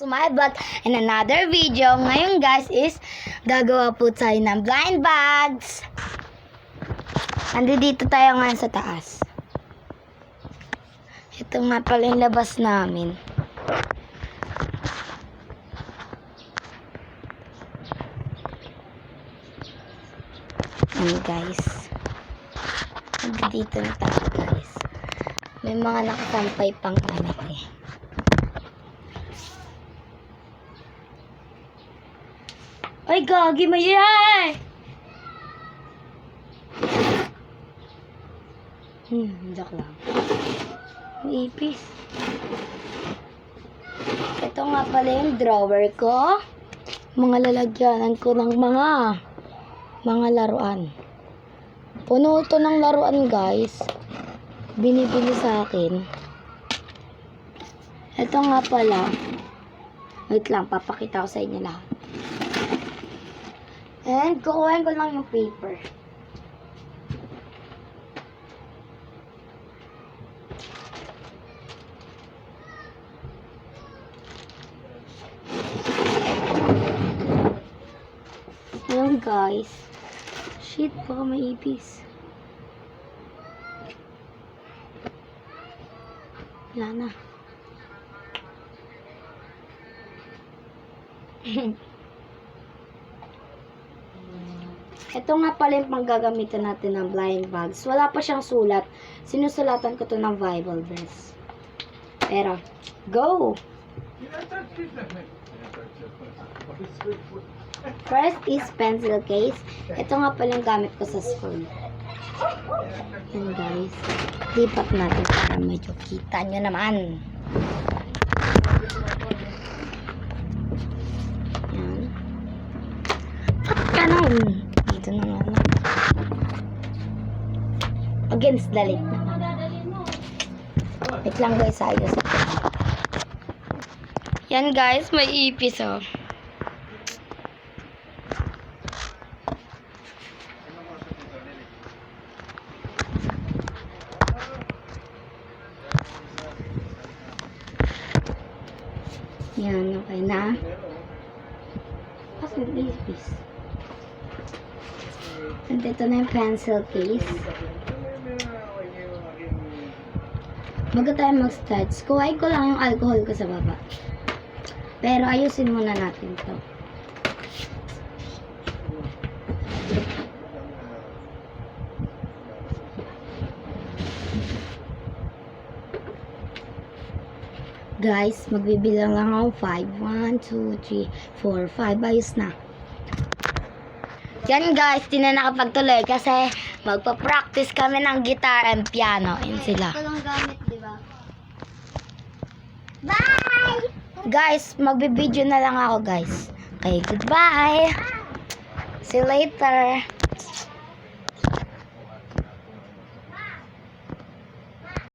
So my vlog in another video. Ngayon guys is gagawa po tayo ng blind bags. Andito tayo ngayon sa taas. Ito nga pala yung labas namin. Ayan guys. Andito na tayo guys. May mga nakasampay pang anak eh. Ay, gagi mo yan! Joke lang. May ipis. Ito nga pala yung drawer ko. Mga lalagyanan ko ng mga laruan. Puno ito ng laruan, guys. Binibili sa akin. Ito nga pala. Wait lang, papakita ko sa inyo lahat. And kukuhain ko lang yung paper. Ayan guys. Shit, baka may ipis. Wala na. Ito nga pala yung panggagamitan natin ng blind bags. Wala pa siyang sulat. Sinusulatan ko to ng Bible verse. Pero, go! First is pencil case. Ito nga pala yung gamit ko sa school. Yan guys. Lipat natin para medyo kita nyo naman. Yan. Pat ka nun! Dito na nga lang. Against the light naman. Wait lang guys, ayos. Yan guys, may ipis oh. Yan, okay na. Kasi may ipis. And ito na yung pencil case. Bago tayo mag-start, kuhain ko lang yung alcohol ko sa baba. Pero ayusin muna natin to. Guys, magbibilang lang ako 5. 1, 2, 3, 4, 5. Ayos na. Yan guys, di na nakapagtuloy kasi magpa-practice kami ng guitar and piano. Yan sila. Ito lang gamit, di ba? Bye! Guys, magbibideo na lang ako guys. Okay, goodbye! See you later!